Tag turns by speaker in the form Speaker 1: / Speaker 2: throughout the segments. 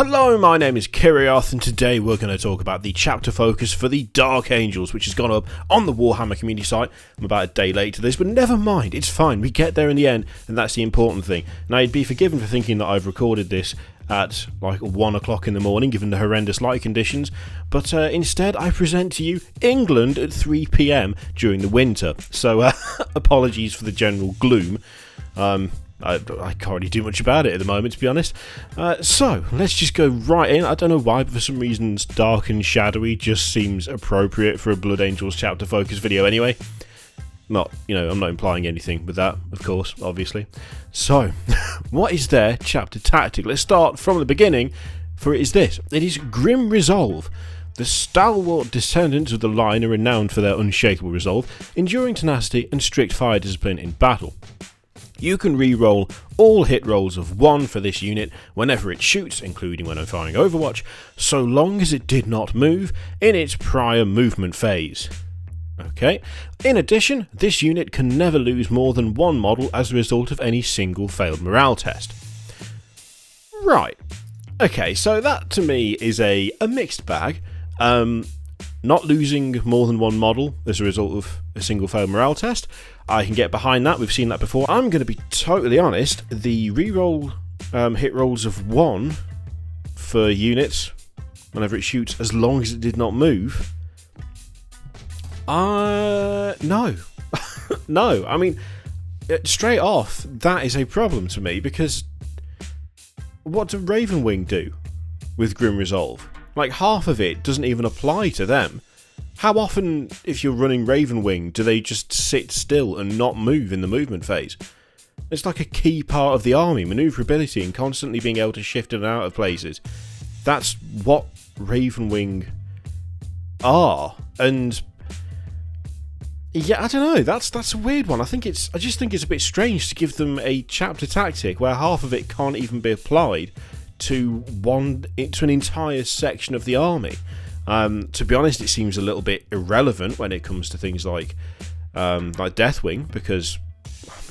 Speaker 1: Hello, my name is Kirioth, and today we're going to talk about the chapter focus for the Dark Angels, which has gone up on the Warhammer community site. I'm about a day late to this, but never mind, it's fine, we get there in the end, and that's the important thing. Now, you'd be forgiven for thinking that I've recorded this at like 1 o'clock in the morning, given the horrendous light conditions, but instead I present to you England at 3 PM during the winter, so apologies for the general gloom. I can't really do much about it at the moment, to be honest. So, let's just go right in. I don't know why, but for some reason, dark and shadowy just seems appropriate for a Blood Angels chapter focus video anyway. I'm not implying anything with that, of course, obviously. So, what is their chapter tactic? Let's start from the beginning, for it is this. It is Grim Resolve. The stalwart descendants of the line are renowned for their unshakable resolve, enduring tenacity, and strict fire discipline in battle. You can re-roll all hit rolls of 1 for this unit whenever it shoots, including when I'm firing Overwatch, so long as it did not move in its prior movement phase. Okay. In addition, this unit can never lose more than 1 model as a result of any single failed morale test. Right. Okay, so that to me is a mixed bag. Not losing more than 1 model as a result of a single failed morale test, I can get behind that, we've seen that before. I'm going to be totally honest, the reroll hit rolls of 1 for units whenever it shoots as long as it did not move, no. No, I mean, straight off, that is a problem to me, because what do Ravenwing do with Grim Resolve? Like, half of it doesn't even apply to them. How often, if you're running Ravenwing, do they just sit still and not move in the movement phase? It's like a key part of the army, manoeuvrability and constantly being able to shift in and out of places. That's what Ravenwing are. And yeah, I don't know, that's a weird one. I just think it's a bit strange to give them a chapter tactic where half of it can't even be applied to an entire section of the army. To be honest, it seems a little bit irrelevant when it comes to things like Deathwing, because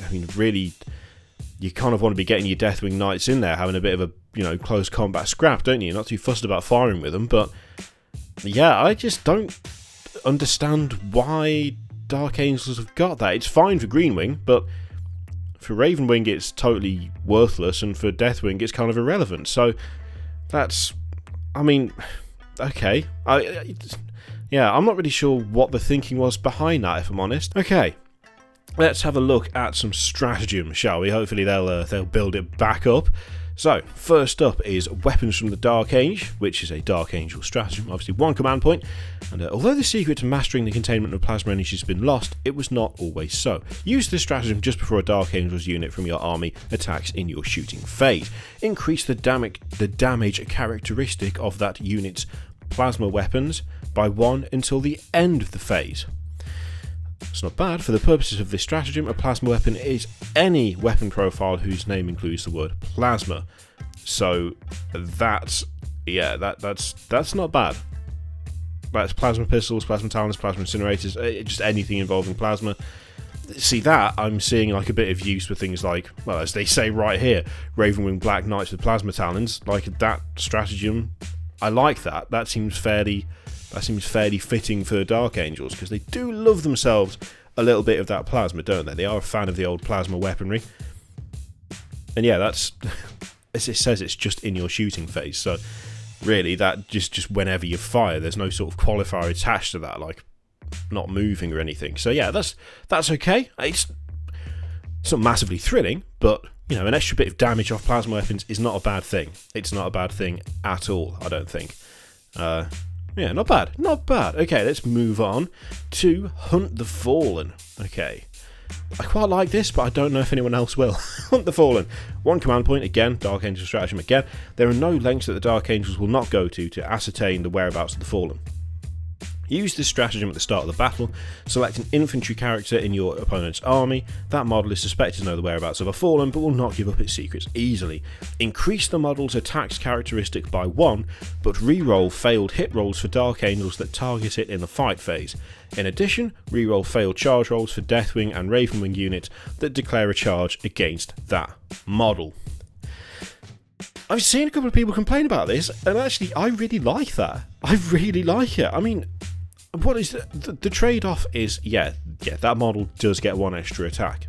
Speaker 1: I mean, really, you kind of want to be getting your Deathwing knights in there, having a bit of a close combat scrap, don't you? You're not too fussed about firing with them, but yeah, I just don't understand why Dark Angels have got that. It's fine for Greenwing, but for Ravenwing it's totally worthless, and for Deathwing it's kind of irrelevant. So that's, I mean, okay. Yeah, I'm not really sure what the thinking was behind that, if I'm honest. Okay, let's have a look at some stratagem, shall we? Hopefully they'll build it back up. So, first up is Weapons from the Dark Age, which is a Dark Angel stratagem, obviously 1 command point, and although the secret to mastering the containment of plasma energy has been lost, it was not always so. Use this stratagem just before a Dark Angels unit from your army attacks in your shooting phase. Increase the damage characteristic of that unit's plasma weapons by 1 until the end of the phase. It's not bad. For the purposes of this stratagem, a plasma weapon is any weapon profile whose name includes the word plasma. So that's not bad. That's plasma pistols, plasma talons, plasma incinerators, just anything involving plasma. See, that I'm seeing like a bit of use with things like, well, as they say right here, Ravenwing Black Knights with plasma talons. Like, that stratagem, I like that. That seems fairly fitting for the Dark Angels, because they do love themselves a little bit of that plasma, don't they? They are a fan of the old plasma weaponry. And yeah, that's, as it says, it's just in your shooting phase, so really that just whenever you fire, there's no sort of qualifier attached to that, like not moving or anything. So yeah, that's okay. It's not massively thrilling, but an extra bit of damage off plasma weapons is not a bad thing. It's not a bad thing at all, I don't think. Yeah, not bad. Okay, let's move on to Hunt the Fallen. Okay, I quite like this, but I don't know if anyone else will. Hunt the Fallen. 1 command point, again, Dark Angel stratagem again. There are no lengths that the Dark Angels will not go to ascertain the whereabouts of the Fallen. Use this stratagem at the start of the battle. Select an infantry character in your opponent's army. That model is suspected to know the whereabouts of a fallen, but will not give up its secrets easily. Increase the model's attacks characteristic by 1, but re-roll failed hit rolls for Dark Angels that target it in the fight phase. In addition, re-roll failed charge rolls for Deathwing and Ravenwing units that declare a charge against that model. I've seen a couple of people complain about this, and actually, I really like that. I really like it. I mean, what is the trade-off is, yeah, that model does get 1 extra attack.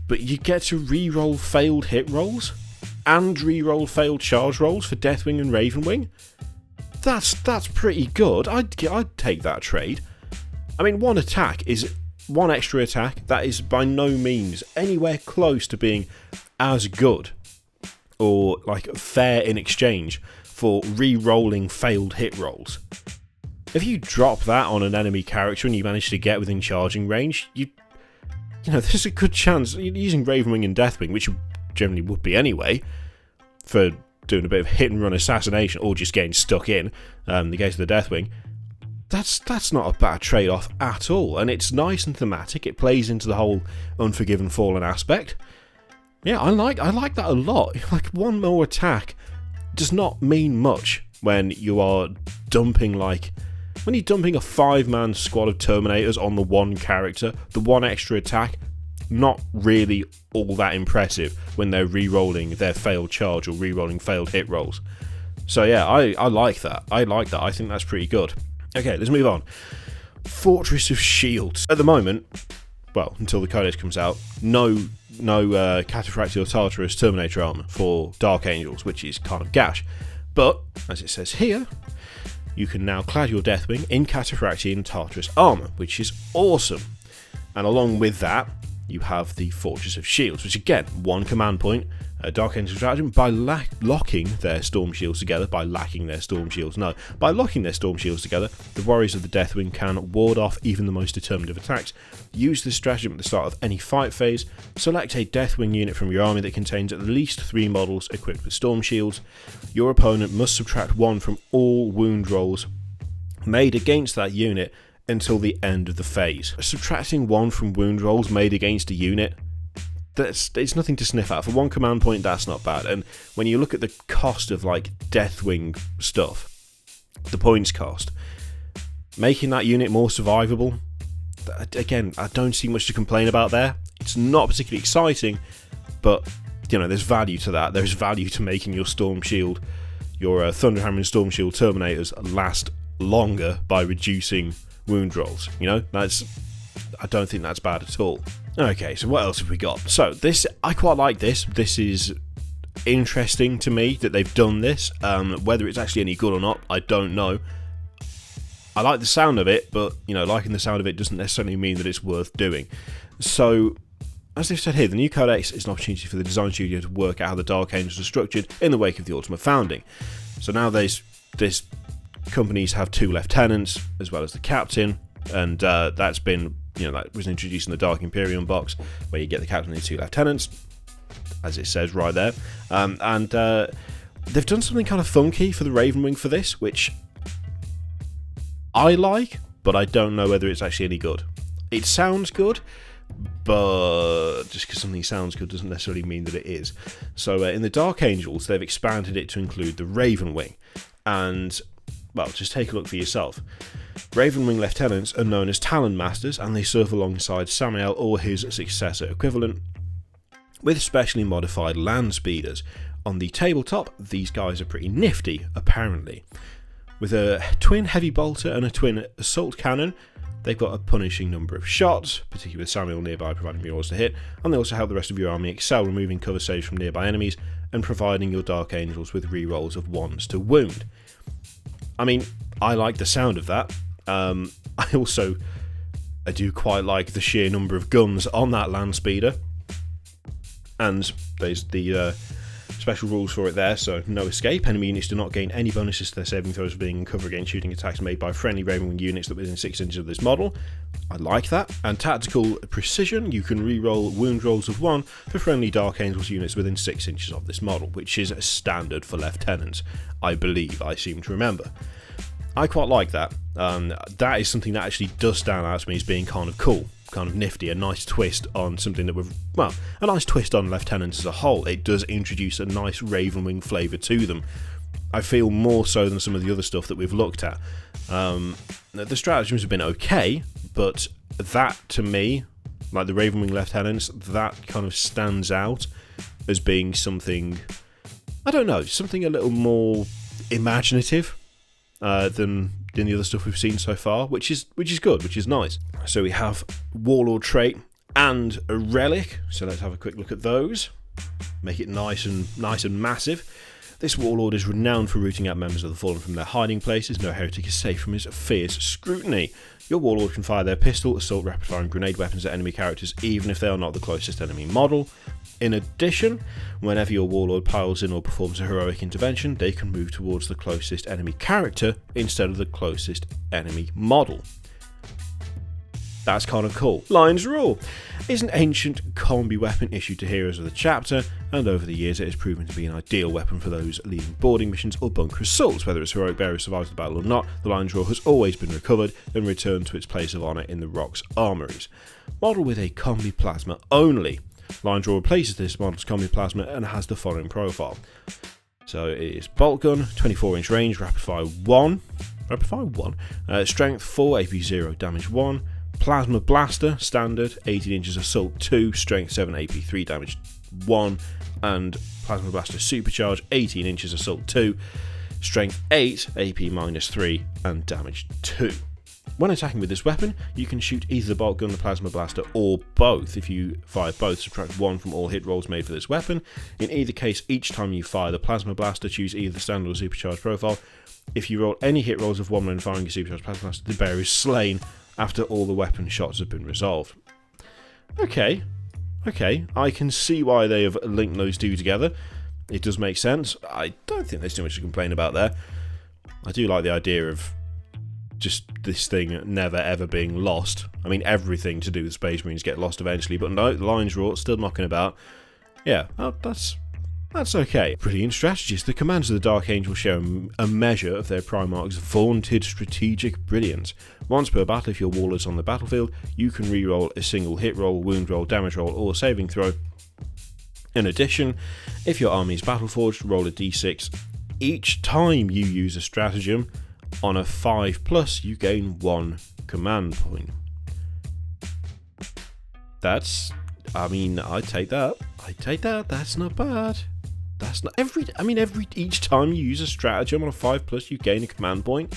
Speaker 1: But you get to re-roll failed hit rolls, and re-roll failed charge rolls for Deathwing and Ravenwing. That's pretty good. I'd take that trade. I mean, 1 attack is 1 extra attack. That is by no means anywhere close to being as good or like fair in exchange for re-rolling failed hit rolls. If you drop that on an enemy character and you manage to get within charging range, you know, there's a good chance using Ravenwing and Deathwing, which you generally would be anyway, for doing a bit of hit and run assassination or just getting stuck in the case of the Deathwing. That's not a bad trade-off at all, and it's nice and thematic. It plays into the whole Unforgiven Fallen aspect. Yeah, I like that a lot. Like, 1 more attack does not mean much when you are dumping when you're dumping a 5-man squad of Terminators on the 1 character. The 1 extra attack, not really all that impressive when they're re-rolling their failed charge or re-rolling failed hit rolls. So yeah, I like that. I think that's pretty good. Okay, let's move on. Fortress of Shields. At the moment, well, until the Codex comes out, no Cataphractii or Tartarus Terminator armor for Dark Angels, which is kind of gash. But, as it says here, you can now clad your Deathwing in Cataphractii and Tartarus armor, which is awesome. And along with that, you have the Fortress of Shields, which again, 1 command point, Dark Angel stratagem, by locking their Storm Shields together, by locking their Storm Shields together, the warriors of the Deathwing can ward off even the most determined of attacks. Use this stratagem at the start of any fight phase. Select a Deathwing unit from your army that contains at least 3 models equipped with Storm Shields. Your opponent must subtract 1 from all wound rolls made against that unit until the end of the phase. Subtracting 1 from wound rolls made against a unit, it's nothing to sniff at. For 1 command point, that's not bad. And when you look at the cost of like Deathwing stuff, the points cost, making that unit more survivable, again, I don't see much to complain about there. It's not particularly exciting, but you know, there's value to that. There's value to making your Storm Shield, your Thunderhammer and Storm Shield Terminators last longer by reducing wound rolls. You know, I don't think that's bad at all. Okay, so what else have we got? So this, I quite like this. This is interesting to me that they've done this. Whether it's actually any good or not, I don't know. I like the sound of it, but you know, liking the sound of it doesn't necessarily mean that it's worth doing. So, as they've said here, the new Codex is an opportunity for the design studio to work out how the Dark Angels are structured in the wake of the Ultimate Founding. So now this companies have 2 lieutenants as well as the captain, and that's been, you know, that was introduced in the Dark Imperium box, where you get the captain and 2 lieutenants, as it says right there. And they've done something kind of funky for the Ravenwing for this, which I like, but I don't know whether it's actually any good. It sounds good, but just because something sounds good doesn't necessarily mean that it is. So in the Dark Angels, they've expanded it to include the Ravenwing, and well, just take a look for yourself. Ravenwing lieutenants are known as Talon Masters, and they serve alongside Samael or his successor equivalent with specially modified land speeders. On the tabletop, these guys are pretty nifty, apparently. With a twin heavy bolter and a twin assault cannon, they've got a punishing number of shots, particularly with Samael nearby providing rerolls to hit, and they also help the rest of your army excel, removing cover saves from nearby enemies and providing your Dark Angels with rerolls of 1s to wound. I mean, I like the sound of that. I do quite like the sheer number of guns on that land speeder, and there's the special rules for it there. So no escape. Enemy units do not gain any bonuses to their saving throws for being in cover against shooting attacks made by friendly Ravenwing units that are within 6 inches of this model. I like that. And tactical precision, you can re-roll wound rolls of 1 for friendly Dark Angels units within 6 inches of this model, which is a standard for lieutenants, I believe. I seem to remember. I quite like that. That is something that actually does stand out to me as being kind of cool, kind of nifty, a nice twist on something that a nice twist on lieutenants as a whole. It does introduce a nice Ravenwing flavour to them. I feel more so than some of the other stuff that we've looked at. The stratagems have been okay, but that to me, like the Ravenwing lieutenants, that kind of stands out as being something I don't know, something a little more imaginative than the other stuff we've seen so far, which is good, which is nice. So we have Warlord Trait and a Relic. So let's have a quick look at those. Make it nice and massive. This Warlord is renowned for rooting out members of the Fallen from their hiding places. No heretic is safe from his fierce scrutiny. Your Warlord can fire their pistol, assault, rapid fire and grenade weapons at enemy characters, even if they are not the closest enemy model. In addition, whenever your Warlord piles in or performs a heroic intervention, they can move towards the closest enemy character instead of the closest enemy model. That's kind of cool. Lion's Roar is an ancient combi weapon issued to heroes of the chapter, and over the years it has proven to be an ideal weapon for those leading boarding missions or bunker assaults. Whether its heroic bearer survives the battle or not, the Lion's Roar has always been recovered and returned to its place of honour in the Rock's armories. Model with a combi plasma only. Lion's Roar replaces this model's combi plasma and has the following profile. So it is bolt gun, 24-inch range, rapid fire 1, strength 4, AP 0, damage 1. Plasma Blaster, standard, 18 inches, assault 2, strength 7, AP 3, damage 1, and Plasma Blaster Supercharge, 18 inches, assault 2, strength 8, AP minus 3, and damage 2. When attacking with this weapon, you can shoot either the bolt gun, the Plasma Blaster, or both. If you fire both, subtract 1 from all hit rolls made for this weapon. In either case, each time you fire the Plasma Blaster, choose either the standard or supercharged profile. If you roll any hit rolls of 1 when firing a supercharged Plasma Blaster, the bearer is slain after all the weapon shots have been resolved. Okay, I can see why they have linked those two together. It does make sense. I don't think there's too much to complain about there. I do like the idea of just this thing never ever being lost. I mean, everything to do with Space Marines get lost eventually, but no, the Lion's Roar still knocking about. Yeah, that's okay. Brilliant strategist. The commands of the Dark Angel show a measure of their Primarch's vaunted strategic brilliance. Once per battle, if your Warlord's on the battlefield, you can reroll a single hit roll, wound roll, damage roll, or saving throw. In addition, if your army is battleforged, roll a d6. Each time you use a stratagem, on a 5+, you gain 1 command point. I'd take that. That's not bad. That's not each time you use a stratagem on a 5+, you gain a command point.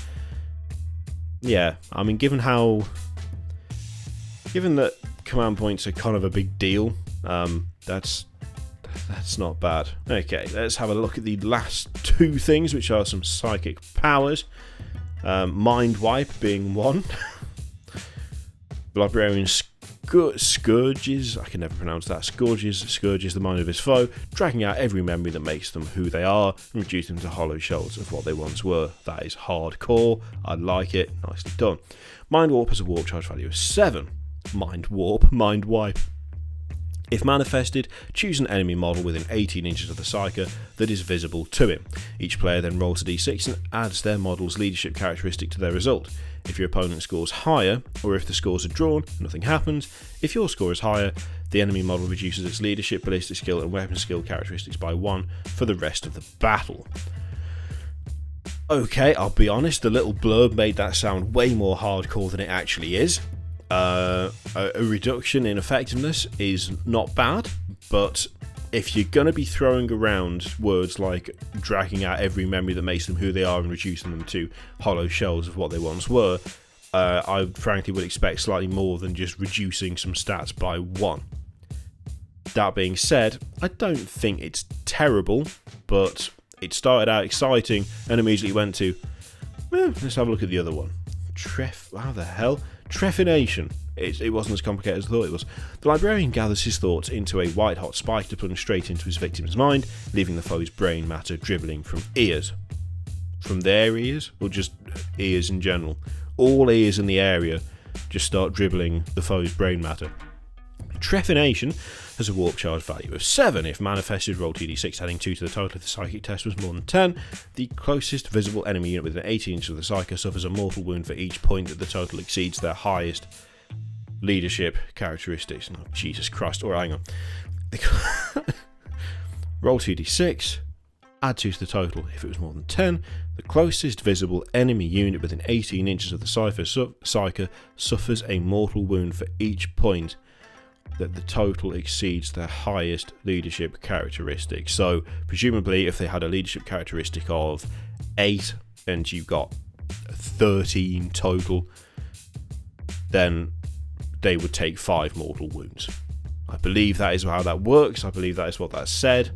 Speaker 1: Yeah, I mean, given that command points are kind of a big deal, that's not bad. Okay, let's have a look at the last two things, which are some psychic powers. Mind Wipe being one. Librarian Scourges, I can never pronounce that. Scourges the mind of his foe, dragging out every memory that makes them who they are and reducing them to hollow shells of what they once were. That is hardcore. I like it. Nicely done. Mind Warp has a warp charge value of 7. Mind Wipe. If manifested, choose an enemy model within 18 inches of the Psyker that is visible to him. Each player then rolls a d6 and adds their model's leadership characteristic to their result. If your opponent scores higher, or if the scores are drawn, nothing happens. If your score is higher, the enemy model reduces its leadership, ballistic skill and weapon skill characteristics by 1 for the rest of the battle. Okay, I'll be honest, the little blurb made that sound way more hardcore than it actually is. A reduction in effectiveness is not bad, but if you're going to be throwing around words like dragging out every memory that makes them who they are and reducing them to hollow shells of what they once were, I frankly would expect slightly more than just reducing some stats by 1. That being said, I don't think it's terrible, but it started out exciting and immediately went to, let's have a look at the other one. Trephination. It wasn't as complicated as I thought it was. The librarian gathers his thoughts into a white-hot spike to plunge straight into his victim's mind, leaving the foe's brain matter dribbling from ears. From their ears? Or just ears in general? All ears in the area just start dribbling the foe's brain matter. Trephination has a warp charge value of 7. If manifested, roll 2d6, adding 2 to the total if the psychic test was more than 10. The closest visible enemy unit within 18 inches of the psyker suffers a mortal wound for each point that the total exceeds their highest leadership characteristics. Oh, Jesus Christ. Alright, hang on. Roll 2d6, add 2 to the total if it was more than 10. The closest visible enemy unit within 18 inches of the psyker suffers a mortal wound for each point that the total exceeds their highest leadership characteristic. So presumably if they had a leadership characteristic of 8 and you got 13 total, then they would take 5 mortal wounds. I believe that is how that works. I believe that is what that said.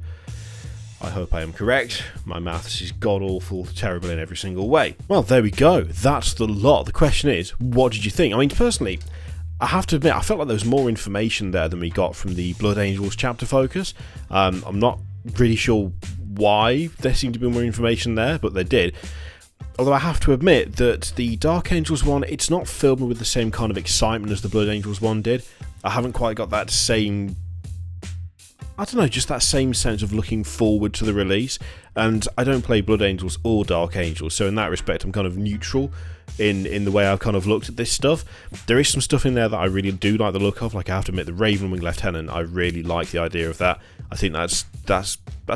Speaker 1: I hope I am correct. My maths is god-awful, terrible in every single way. Well, there we go. That's the lot. The question is, what did you think? I mean, personally, I have to admit, I felt like there was more information there than we got from the Blood Angels chapter focus. I'm not really sure why there seemed to be more information there, but they did. Although I have to admit that the Dark Angels one, it's not filled with the same kind of excitement as the Blood Angels one did. I haven't quite got that same, I don't know, just that same sense of looking forward to the release. And I don't play Blood Angels or Dark Angels, so in that respect I'm kind of neutral in the way I've kind of looked at this stuff. There is some stuff in there that I really do like the look of. Like, I have to admit, the Ravenwing Lieutenant, I really like the idea of that. I think that's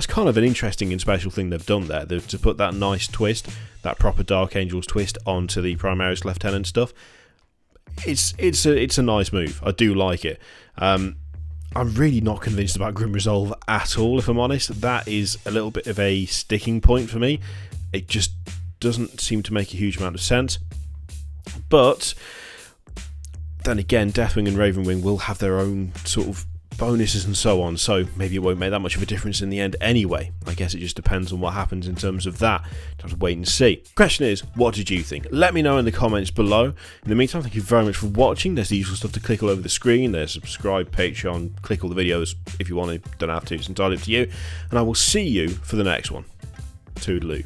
Speaker 1: kind of an interesting and special thing they've done there, to put that nice twist, that proper Dark Angels twist onto the Primaris Lieutenant stuff. It's a nice move. I do like it. I'm really not convinced about Grim Resolve at all, if I'm honest. That is a little bit of a sticking point for me. It just doesn't seem to make a huge amount of sense. But then again, Deathwing and Ravenwing will have their own sort of bonuses and so on, so maybe it won't make that much of a difference in the end anyway. I guess it just depends on what happens in terms of that. Have to wait and see. Question is, what did you think? Let me know in the comments below. In the meantime, thank you very much for watching. There's the usual stuff to click all over the screen. There's subscribe, Patreon, click all the videos if you want to. Don't have to, it's entirely up to you. And I will see you for the next one. Toodaloo.